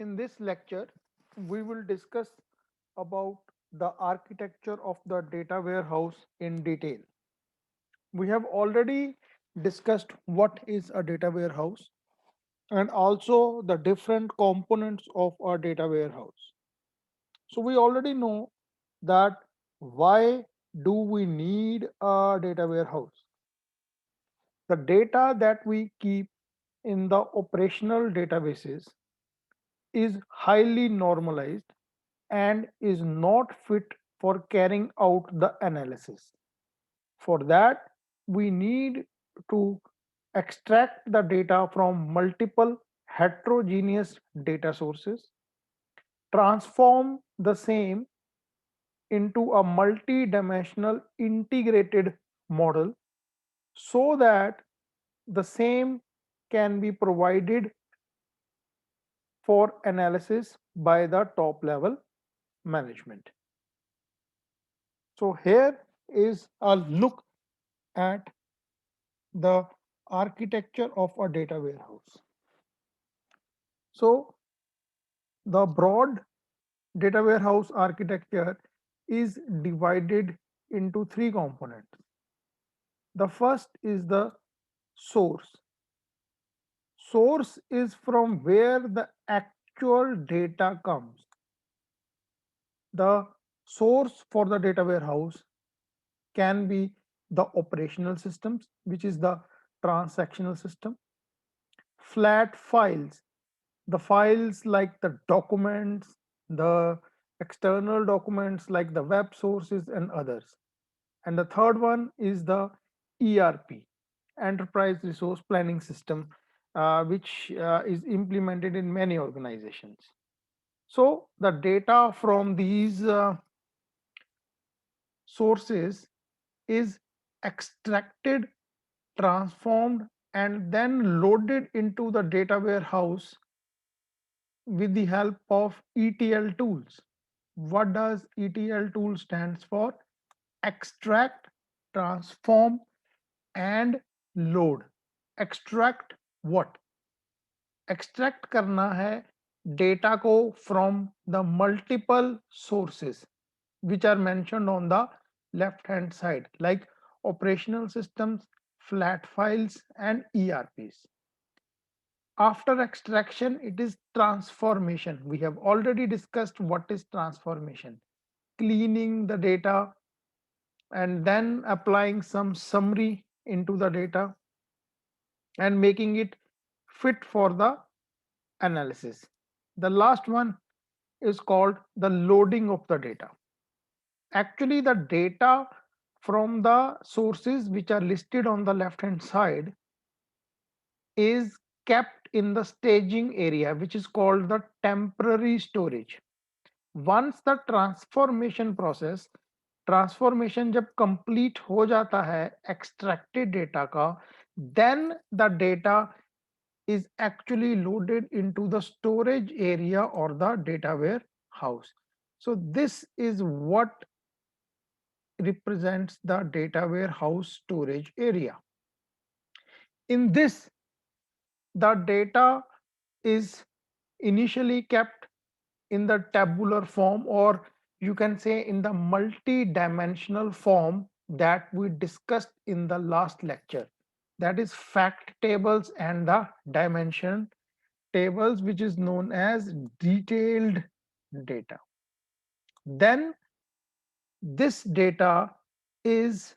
In this lecture, we will discuss about the architecture of the data warehouse in detail. We have already discussed what is a data warehouse and also the different components of a data warehouse. So we already know that why do we need a data warehouse? The data that we keep in the operational databases is highly normalized and is not fit for carrying out the analysis. For that, we need to extract the data from multiple heterogeneous data sources, transform the same into a multi-dimensional integrated model so that the same can be provided for analysis by the top level management. So here is a look at the architecture of a data warehouse. So the broad data warehouse architecture is divided into three components. The first is the source. Source is from where the actual data comes. The source for the data warehouse can be the operational systems, which is the transactional system, flat files, the files like the documents, the external documents like the web sources and others. And the third one is the ERP, Enterprise Resource Planning System, which is implemented in many organizations. So the data from these sources is extracted, transformed, and then loaded into the data warehouse with the help of ETL tools. What does ETL tool stands for? Extract, transform, and load. Extract what? Extract करना है data को from the multiple sources which are mentioned on the left hand side, like operational systems, flat files, and ERPs. After extraction, it is transformation. We have already discussed what is transformation: cleaning the data and then applying some summary into the data and making it fit for the analysis. The last one is called the loading of the data. Actually, the data from the sources which are listed on the left hand side is kept in the staging area, which is called the temporary storage. Once the transformation जब complete हो जाता है extracted data का, then the data is actually loaded into the storage area or the data warehouse. So this is what represents the data warehouse storage area. In this, the data is initially kept in the tabular form, or you can say in the multi-dimensional form that we discussed in the last lecture. That is fact tables and the dimension tables, which is known as detailed data. Then this data is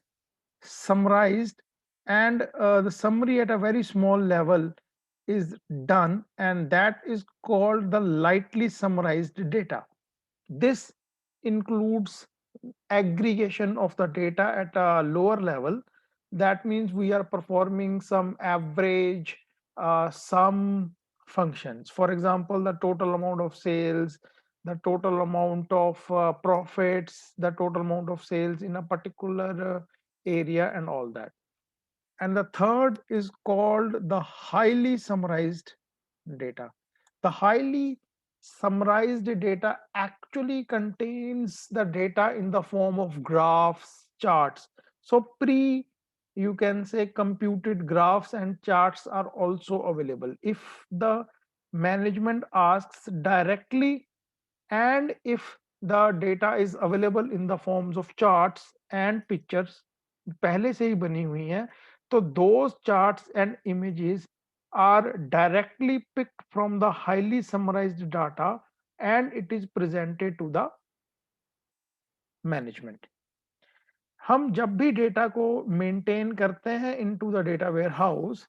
summarized, and the summary at a very small level is done, and that is called the lightly summarized data. This includes aggregation of the data at a lower level. That means we are performing some average sum functions. For example, the total amount of sales, the total amount of profits, the total amount of sales in a particular area, and all that. And the third is called the highly summarized data. The highly summarized data actually contains the data in the form of graphs, charts. So you can say computed graphs and charts are also available. If the management asks directly, and if the data is available in the forms of charts and pictures पहले से ही बनी हुई हैं, तो those charts and images are directly picked from the highly summarized data and it is presented to the management. हम जब भी data को मेंटेन करते हैं into the data warehouse,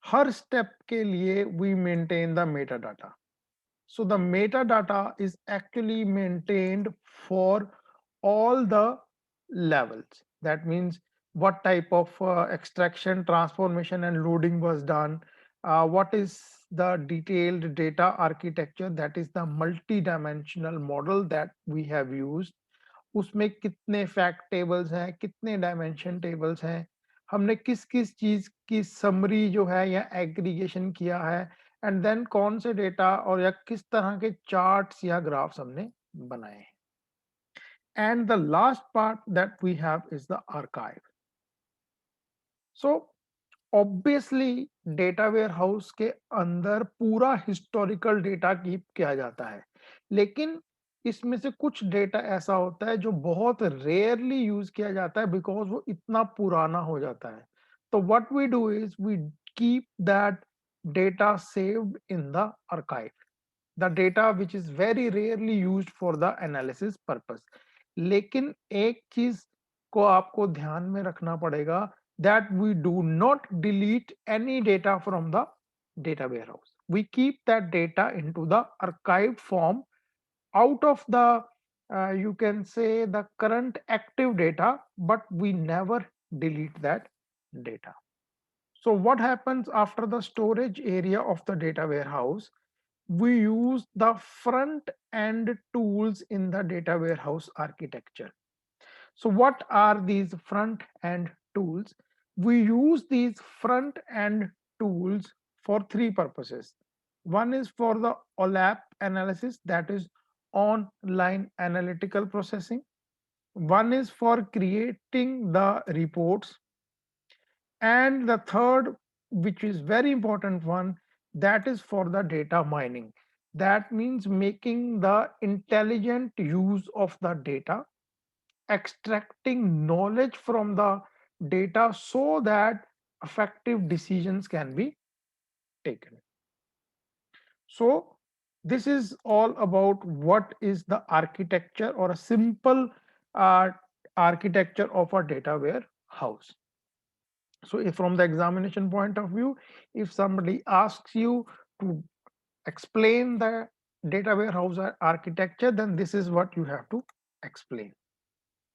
हर स्टेप के लिए we maintain the metadata. So the metadata is actually maintained for all the levels. That means what type of extraction, transformation, and loading was done. What is the detailed data architecture? That is the multi-dimensional model that we have used. उसमें कितने fact tables हैं, कितने dimension tables हैं, हमने किस किस चीज की समरी जो है या एग्रीगेशन किया है, एंड देन कौन से डेटा और या किस तरह के चार्ट्स या ग्राफ्स हमने बनाए हैं. And the last part that we have is the archive. So obviously data warehouse के अंदर पूरा हिस्टोरिकल डेटा कीप किया जाता है, लेकिन इसमें से कुछ डेटा ऐसा होता है जो बहुत रेयरली यूज किया जाता है बिकॉज वो इतना पुराना हो जाता है. तो what we do is we keep that data saved in the archive, the data which is very rarely used for the analysis purpose. लेकिन एक चीज को आपको ध्यान में रखना पड़ेगा, that we do not delete any data from the data warehouse. We keep that data into the archived form out of the you can say the current active data, but we never delete that data. So what happens after the storage area of the data warehouse? We use the front end tools in the data warehouse architecture. So what are these front end tools? We use these front end tools for three purposes. One is for the OLAP analysis, that is online analytical processing. One is for creating the reports. And the third, which is very important one, that is for the data mining. That means making the intelligent use of the data, extracting knowledge from the data so that effective decisions can be taken. So this is all about what is the architecture or a simple uh, architecture of a data warehouse. So if from the examination point of view, if somebody asks you to explain the data warehouse architecture, then this is what you have to explain.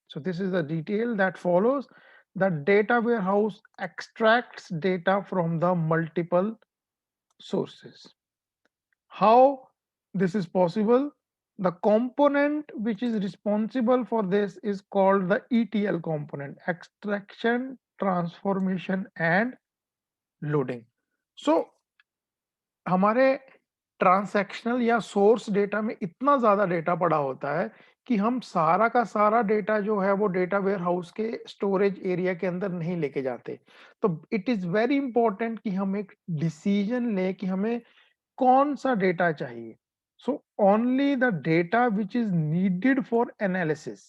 So this is the detail that follows. The data warehouse extracts data from the multiple sources. How this is possible? The component which is responsible for this is called the ETL component, extraction, transformation and loading. So हमारे transactional या source data में इतना ज्यादा data पड़ा होता है कि हम सारा का सारा डेटा जो है वो डेटा वेयर हाउस के स्टोरेज एरिया के अंदर नहीं लेके जाते. तो इट इज वेरी इंपॉर्टेंट कि हम एक डिसीजन लें कि हमें कौन सा डेटा चाहिए. So only the data which is needed for analysis,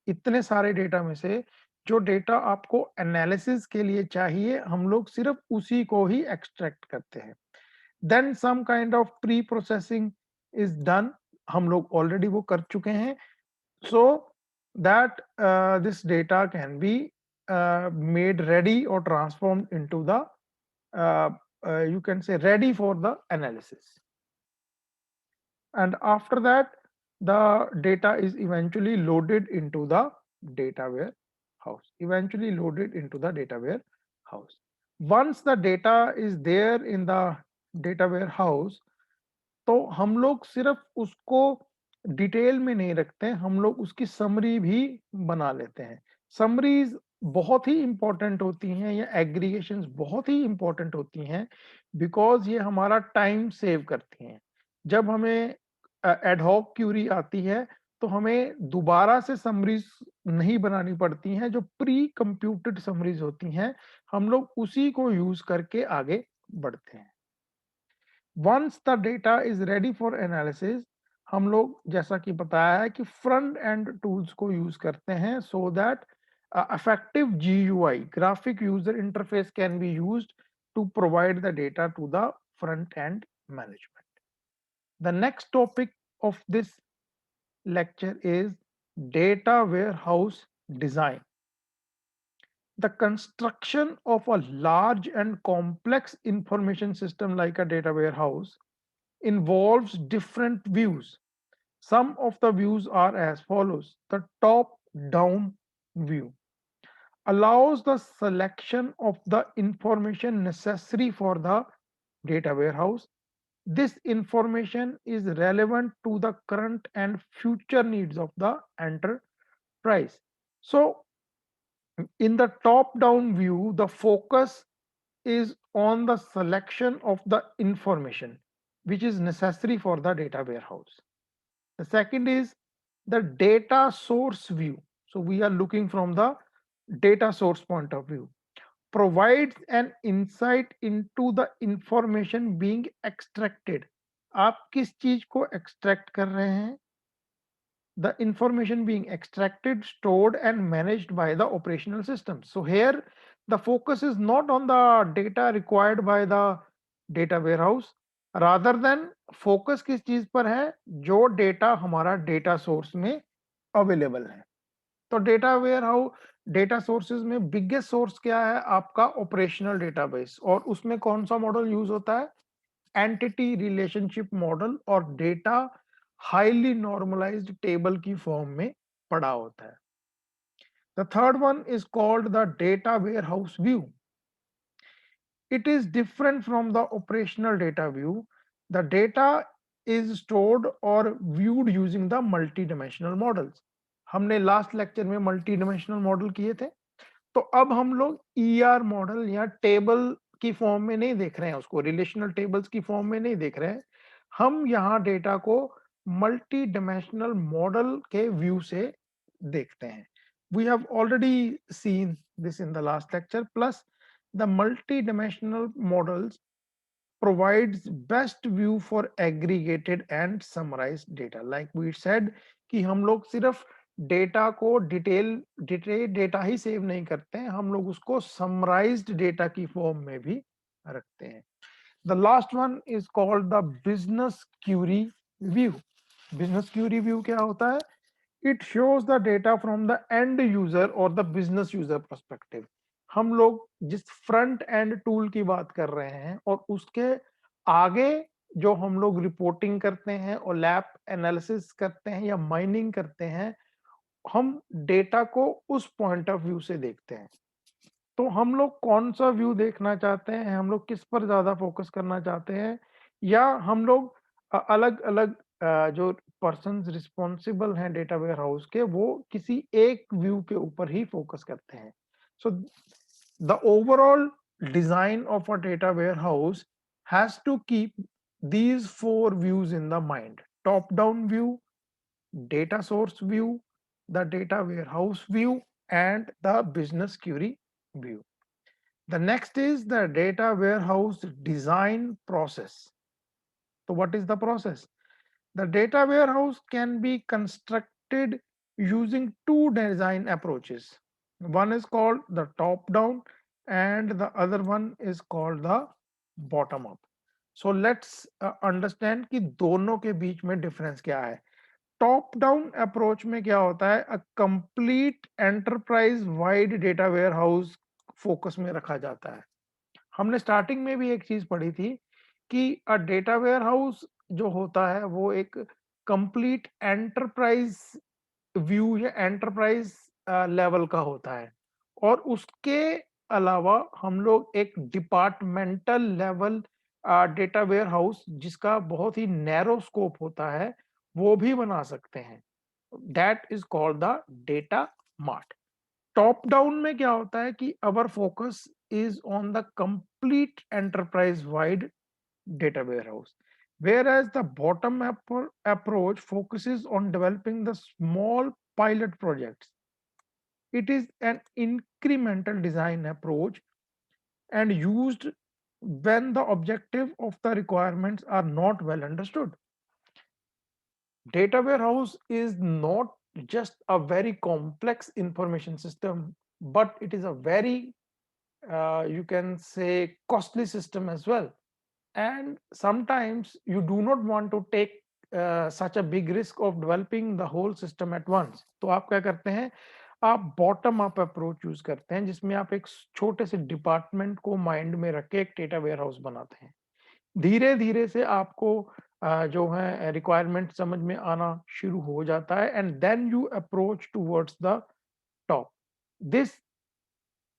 इतने सारे डेटा में से जो डेटा आपको एनालिसिस के लिए चाहिए हम लोग सिर्फ उसी को ही एक्सट्रैक्ट करते हैं. Then some kind of pre processing is done, हम लोग ऑलरेडी वो कर चुके हैं, so that this data can be made ready or transformed into the you can say ready for the analysis. And after that the data is eventually loaded into the data warehouse, eventually loaded into the data warehouse. Once the data is there in the data warehouse, तो हम लोग सिर्फ उसको detail में नहीं रखते हैं, हम लोग उसकी समरी भी बना लेते हैं. समरीज बहुत ही इंपॉर्टेंट होती हैं या एग्रीगेशंस बहुत ही इंपॉर्टेंट होती हैं बिकॉज ये हमारा टाइम सेव करती हैं. जब हमें एडहॉक क्यूरी आती है तो हमें दोबारा से समरीज नहीं बनानी पड़ती हैं, जो प्री कंप्यूटेड समरीज होती हैं हम लोग उसी को यूज करके आगे बढ़ते हैं. Once the data is ready for analysis, हम लोग जैसा कि बताया है कि फ्रंट एंड टूल्स को यूज करते हैं so that effective GUI, graphic user interface, can be used to provide the data to the front end management. The next topic of this lecture is data warehouse design. The construction of a large and complex information system like a data warehouse involves different views. Some of the views are as follows. The top down view allows the selection of the information necessary for the data warehouse. This information is relevant to the current and future needs of the enterprise. So, in the top down view, the focus is on the selection of the information which is necessary for the data warehouse. The second is the data source view. So we are looking from the data source point of view. Provides an insight into the information being extracted. आप किस चीज को extract कर रहे हैं? The information being extracted, stored, and managed by the operational system. So here the focus is not on the data required by the data warehouse, rather than focus किस चीज पर है, जो डेटा हमारा डेटा सोर्स में available है. तो data warehouse data sources में बिगेस्ट सोर्स क्या है? आपका ऑपरेशनल डेटाबेस. और उसमें कौन सा मॉडल यूज होता है? एंटिटी रिलेशनशिप मॉडल, और डेटा हाईली नॉर्मलाइज्ड टेबल की फॉर्म में पड़ा होता है. The third one is called the data warehouse view. It is different from the operational data view. The data is stored or viewed using the multi-dimensional models. हमने last lecture में multi dimensional model किए थे. तो अब हम लोग ER model या table की फॉर्म में नहीं देख रहे हैं, उसको रिलेशनल टेबल्स की फॉर्म में नहीं देख रहे हैं. हम यहाँ डेटा को मल्टी डिमेंशनल मॉडल के व्यू से देखते हैं. We have already seen this in the last lecture. Plus, the multi-dimensional models provides best view for aggregated and summarized data. Like we said कि हम लोग सिर्फ डेटा को डिटेल डेटा ही save नहीं करते हैं, हम लोग उसको समराइज्ड डेटा की फॉर्म में भी रखते हैं. The last one is called the business query view. Business query view क्या होता है? It shows the data from the end user or the business user perspective. हम लोग जिस फ्रंट एंड टूल की बात कर रहे हैं और उसके आगे जो हम लोग रिपोर्टिंग करते हैं और लैब एनालिसिस करते हैं या माइनिंग करते हैं, हम डेटा को उस पॉइंट ऑफ व्यू से देखते हैं. तो हम लोग कौन सा व्यू देखना चाहते हैं, हम लोग किस पर ज्यादा फोकस करना चाहते हैं, या हम लोग अलग अलग जो पर्सन रिस्पॉन्सिबल हैं डेटा वेयर हाउस के, वो किसी एक व्यू के ऊपर ही फोकस करते हैं. So the overall design of a data warehouse has to keep these four views in the mind: top down view, data source view, the data warehouse view, and the business query view. The next is the data warehouse design process. So what is the process? The data warehouse can be constructed using two design approaches. One is called the top down and the other one is called the bottom up. So let's understand कि दोनों के बीच में difference क्या है. Top down approach में क्या होता है? A complete enterprise wide data warehouse focus में रखा जाता है. हमने स्टार्टिंग में भी एक चीज पढ़ी थी कि अ डेटा वेयर हाउस जो होता है वो एक कंप्लीट एंटरप्राइज व्यू या एंटरप्राइज लेवल का होता है, और उसके अलावा हम लोग एक departmental level data warehouse जिसका बहुत ही नैरो स्कोप होता है वो भी बना सकते हैं. That is called the data mart. Top down में क्या होता है कि अवर focus is on the complete enterprise wide data warehouse, whereas the bottom up approach focuses on developing the small pilot projects. It is an incremental design approach and used when the objective of the requirements are not well understood. Data warehouse is not just a very complex information system, but it is a very, you can say, costly system as well. And sometimes you do not want to take such a big risk of developing the whole system at once. तो आप क्या करते हैं, आप bottom up approach use करते हैं, जिसमें आप एक छोटे से डिपार्टमेंट को माइंड में रख के एक डेटा वेयर हाउस बनाते हैं। धीरे धीरे से आपको जो है रिक्वायरमेंट समझ में आना शुरू हो जाता है, and then you approach towards the top. This,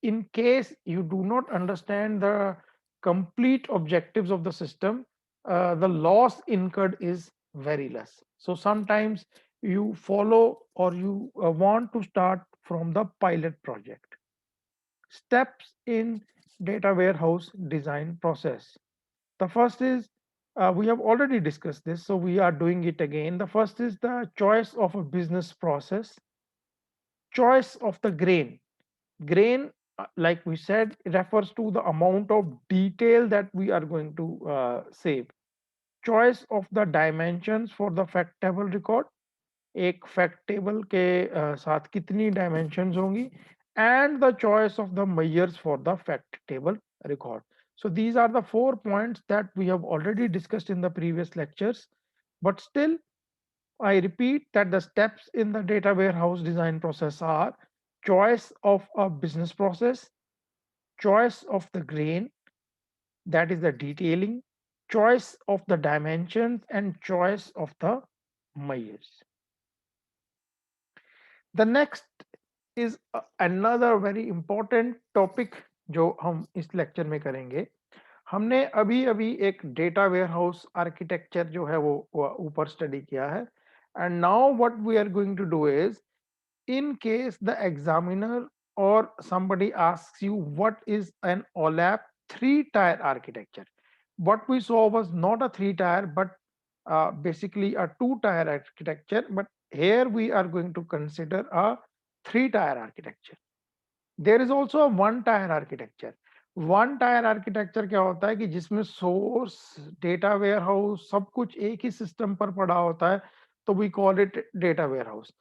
in case you do not understand the complete objectives of the system, the loss incurred is very less. So sometimes you follow, or you want to start from the pilot project. Steps in data warehouse design process. The first is, we have already discussed this, so we are doing it again. The first is the choice of a business process, choice of the grain. Grain, like we said, refers to the amount of detail that we are going to save. Choice of the dimensions for the fact table record, एक fact table के साथ कितनी dimensions होंगी, and the choice of the measures for the fact table record. So these are the 4 points that we have already discussed in the previous lectures, but still I repeat that the steps in the data warehouse design process are: choice of a business process, choice of the grain, that is the detailing, choice of the dimensions, and choice of the measures. The next is another very important topic जो हम इस lecture में करेंगे। हमने अभी अभी एक data warehouse architecture जो है वो ऊपर स्टडी किया है, and now what we are going to do is, in case the examiner or somebody asks you what is an OLAP three-tier architecture, what we saw was not a three-tier, but basically a two-tier architecture. But here we are going to consider a three-tier architecture. There is also a one tier architecture. One tier architecture क्या होता है कि जिसमें source, data ware house, सब कुछ एक ही system पर पड़ा होता है, तो we call it data warehouse.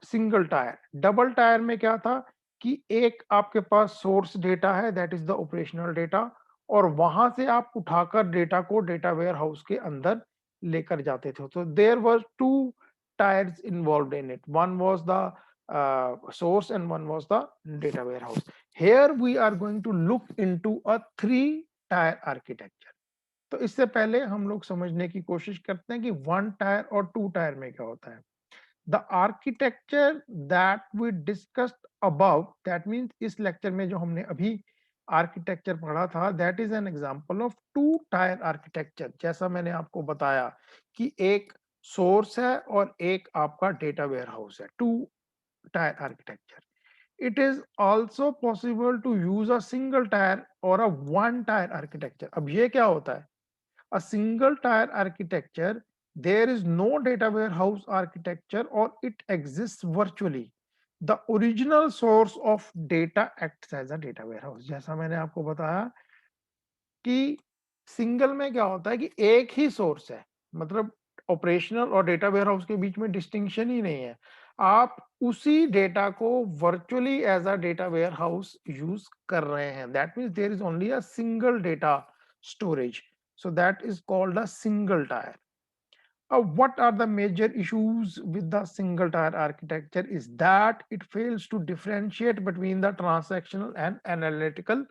Single tier. Double tier में क्या था कि एक आपके पास सोर्स डेटा है, that is the operational data, और वहां से आप उठाकर डेटा को डेटा वेयर हाउस के अंदर लेकर जाते थे। तो there was two tiers involved in it, one was the source and one was the data warehouse. Here we are going to look into a three tier architecture. तो इससे पहले हम लोग समझने की कोशिश करते हैं कि वन टायर और टू टायर में क्या होता है। The architecture that we discussed above, that means इस लेक्चर में जो हमने अभी आर्किटेक्चर पढ़ा था, that is an example of two tier architecture. जैसा मैंने आपको बताया कि एक सोर्स है और एक आपका डेटा वेयर हाउस है, to tier architecture. It is also possible to use a single tier or a one tier architecture. अब ये क्या होता है? A single tier architecture, there is no data warehouse architecture or it exists virtually. The original source of data acts as a data warehouse. जैसा मैंने आपको बताया कि सिंगल में क्या होता है कि एक ही सोर्स है, मतलब ऑपरेशनल और डेटा वेयरहाउस के बीच में डिस्टिंक्शन ही नहीं है। आप उसी डेटा को virtually as a data warehouse use कर रहे हैं। That means there is only a single data storage, so that is called a single tier. What are the major issues with the single tier architecture is that it fails to differentiate between the transactional and analytical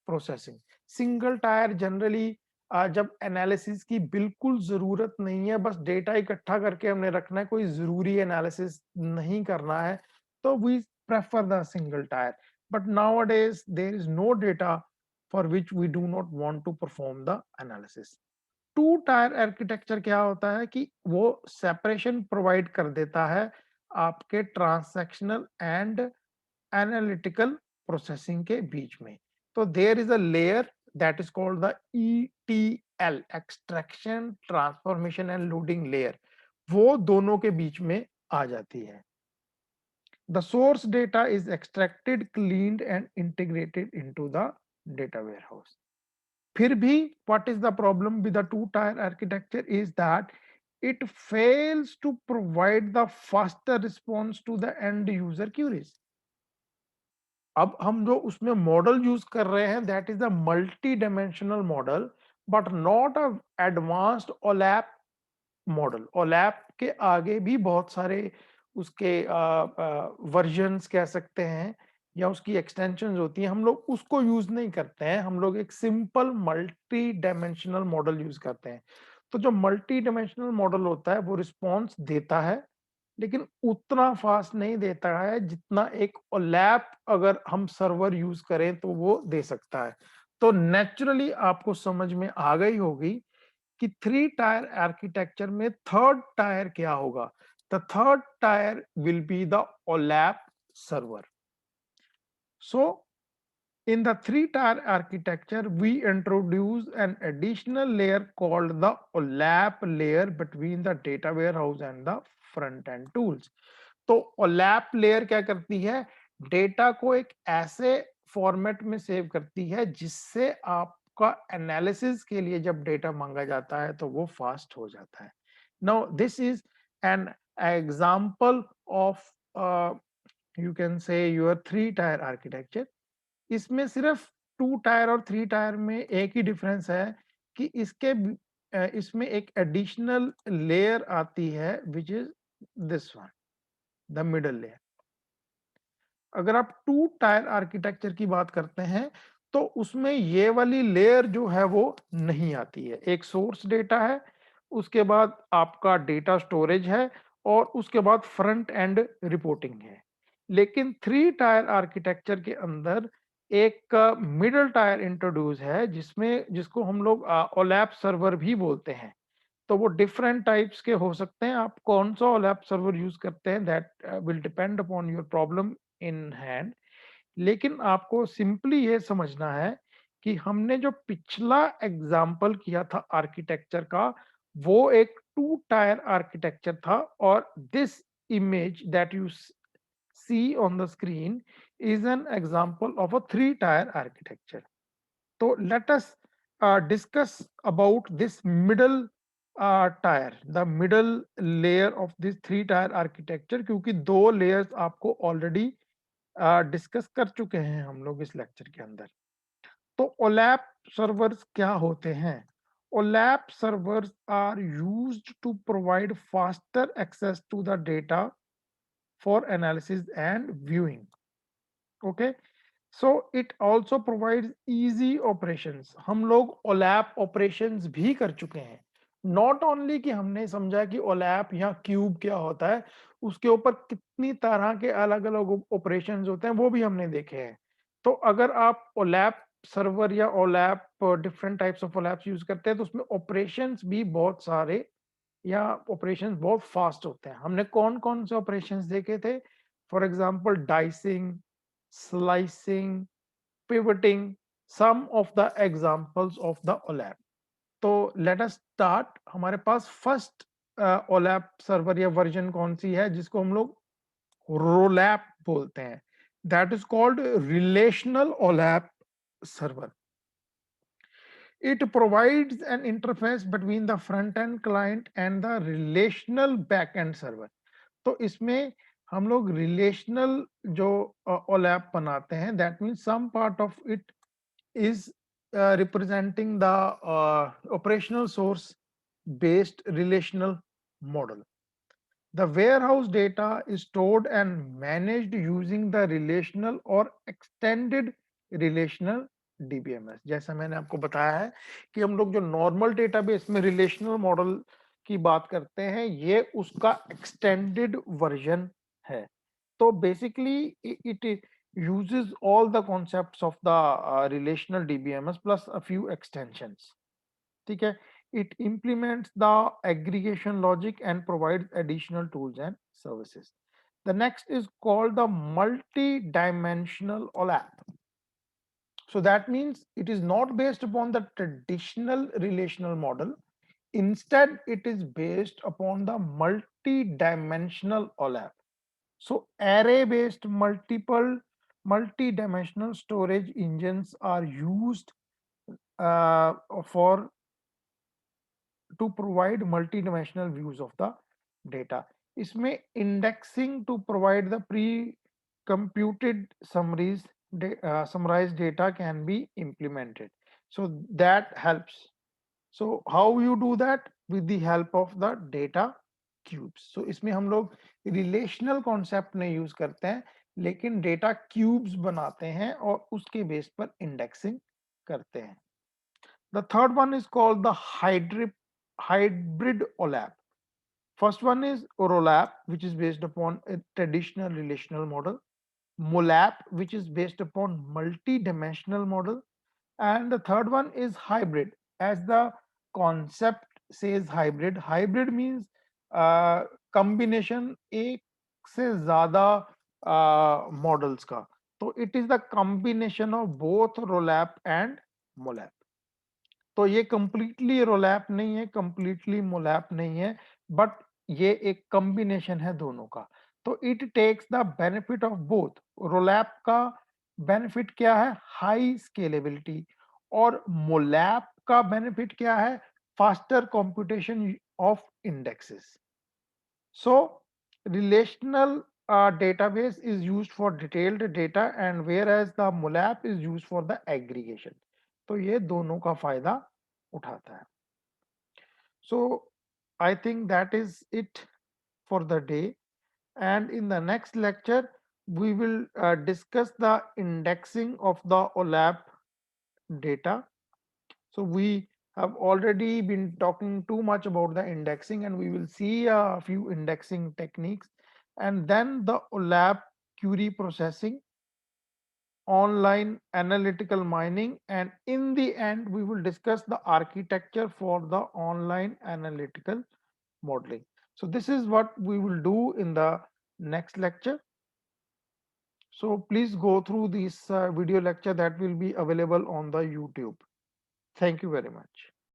processing. Single tyre generally जब analysis की बिल्कुल जरूरत नहीं है, बस data इकट्ठा करके हमने रखना है, कोई जरूरी एनालिसिस नहीं करना है, तो we prefer the single tier. But nowadays there is no data for which we do not want to perform the analysis. Two tier architecture क्या होता है कि वो सेपरेशन प्रोवाइड कर देता है आपके ट्रांसैक्शनल एंड एनालिटिकल प्रोसेसिंग के बीच में। तो there is a layer that is called the ETL, extraction, transformation and loading layer, वो दोनों के बीच में आ जाती है। The source data is extracted, cleaned and integrated into the data warehouse. फिर भी what is the problem with the two-tier architecture is that it fails to provide the faster response to the end user queries. अब हम जो उसमें model use कर रहे हैं that is the multi dimensional model but not a advanced OLAP model. OLAP के आगे भी बहुत सारे उसके वर्जन्स कह सकते हैं या उसकी एक्सटेंशंस होती हैं, हम लोग उसको यूज नहीं करते हैं, हम लोग एक simple multi dimensional model use करते हैं। तो जो मल्टी डायमेंशनल मॉडल होता है वो रिस्पॉन्स देता है लेकिन उतना फास्ट नहीं देता है जितना एक ओलैप अगर हम सर्वर यूज करें तो वो दे सकता है। तो नेचुरली आपको समझ में आ गई होगी कि थ्री टायर आर्किटेक्चर में थर्ड टायर क्या होगा। The third tier will be the OLAP server. So in the three-tier architecture, we introduce an additional layer called the OLAP layer between the data warehouse and the front-end tools. तो OLAP layer क्या करती है? Data को एक ऐसे format में save करती है जिससे आपका एनालिसिस के लिए जब डेटा मांगा जाता है तो वो फास्ट हो जाता है। Now this is an example of you can say your three-tier architecture. इसमें सिर्फ टू टायर और थ्री टायर में एक ही डिफरेंस है कि इसमें एक एडिशनल लेयर आती है which is this one, the middle layer. अगर आप टू टायर आर्किटेक्चर की बात करते हैं तो उसमें ये वाली लेयर जो है वो नहीं आती है। एक सोर्स डेटा है, उसके बाद आपका डेटा स्टोरेज है और उसके बाद फ्रंट एंड रिपोर्टिंग है। लेकिन थ्री टायर आर्किटेक्चर के अंदर एक मिडल टायर इंट्रोड्यूस है जिसको हम लोग ओलैप सर्वर भी बोलते हैं। तो वो डिफरेंट टाइप्स के हो सकते हैं, आप कौन सा ओलैप सर्वर यूज करते हैं that will depend upon your problem in hand. लेकिन आपको सिंपली ये समझना है कि हमने जो पिछला एग्जाम्पल किया था आर्किटेक्चर का वो एक टू टायर आर्किटेक्चर था और this image that you see on the screen is an example of a three tier architecture. So let us discuss about this middle tier, the middle layer of this three tier architecture, क्योंकि दो layers आपको already discuss कर चुके हैं हम लोग इस lecture के अंदर। तो ओलैप सर्वर्स क्या होते हैं? OLAP servers are used to provide faster access to the data for analysis and viewing. Okay, so it also provides easy operations. हम लोग ओलैप ऑपरेशंस भी कर चुके हैं। नॉट ओनली कि हमने समझा कि ओलैप या क्यूब क्या होता है, उसके ऊपर कितनी तरह के अलग अलग ऑपरेशंस होते हैं वो भी हमने देखे हैं। तो अगर आप ओलैप सर्वर या ओलैप डिफरेंट टाइप्स ऑफ ओलैप्स यूज करते हैं तो उसमें ऑपरेशंस भी बहुत सारे या ऑपरेशंस बहुत फास्ट होते हैं। हमने कौन कौन से ऑपरेशंस देखे थे? For example dicing, slicing, pivoting, some of the examples of the OLAP. तो let us start। हमारे पास फर्स्ट OLAP सर्वर या वर्जन कौन सी है जिसको हम लोग रोलैप बोलते हैं? That is called relational OLAP server. It provides an interface between the front end client and the relational back end server. तो इसमें हम लोग रिलेशनल जो ओलैप बनाते हैं that means some part of it is representing the operational source based relational model. The warehouse data is stored and managed using the relational or extended relational DBMS। जैसा मैंने आपको बताया है कि हम लोग जो नॉर्मल डेटाबेस में रिलेशनल मॉडल की बात करते हैं ये उसका एक्सटेंडेड वर्जन है। तो basically it uses all the concepts of the relational DBMS plus a few extensions। ठीक है, it implements the aggregation logic and provides additional tools and services। The next is called the multi-dimensional OLAP। So that means it is not based upon the traditional relational model. Instead, it is based upon the multi-dimensional OLAP। So array-based multi-dimensional storage engines are used for to provide multi-dimensional views of the data. इसमें indexing to provide the pre-computed summarized data can be implemented. So that helps. So how you do that? With the help of the data cubes. So इसमें हम लोग relational concept नहीं use करते हैं, लेकिन data cubes बनाते हैं और उसके बेस पर indexing करते हैं. The third one is called the hybrid OLAP. First one is OROLAP, which is based upon a traditional relational model. MOLAP, which is based upon multi-dimensional model. And the third one is hybrid. As the concept says hybrid, hybrid means combination एक से ज़्यादा models का. So it is the combination of both ROLAP and MOLAP. तो ये completely रोलैप नहीं है, completely मोलैप नहीं है, बट ये एक कॉम्बिनेशन है दोनों का. तो it takes the benefit of both. ROLAP का बेनिफिट क्या है? High scalability. और मोलैप का बेनिफिट क्या है? Faster computation of indexes. So relational database is used for detailed data, and whereas the MOLAP is used for the aggregation. तो ये दोनों का फायदा उठाता है. So I think that is it for the day, and in the next lecture we will discuss the indexing of the OLAP data. So we have already been talking too much about the indexing, and we will see a few indexing techniques, and then the OLAP query processing, online analytical mining, and in the end we will discuss the architecture for the online analytical modeling. So this is what we will do in the next lecture. So please go through this video lecture that will be available on the YouTube. Thank you very much.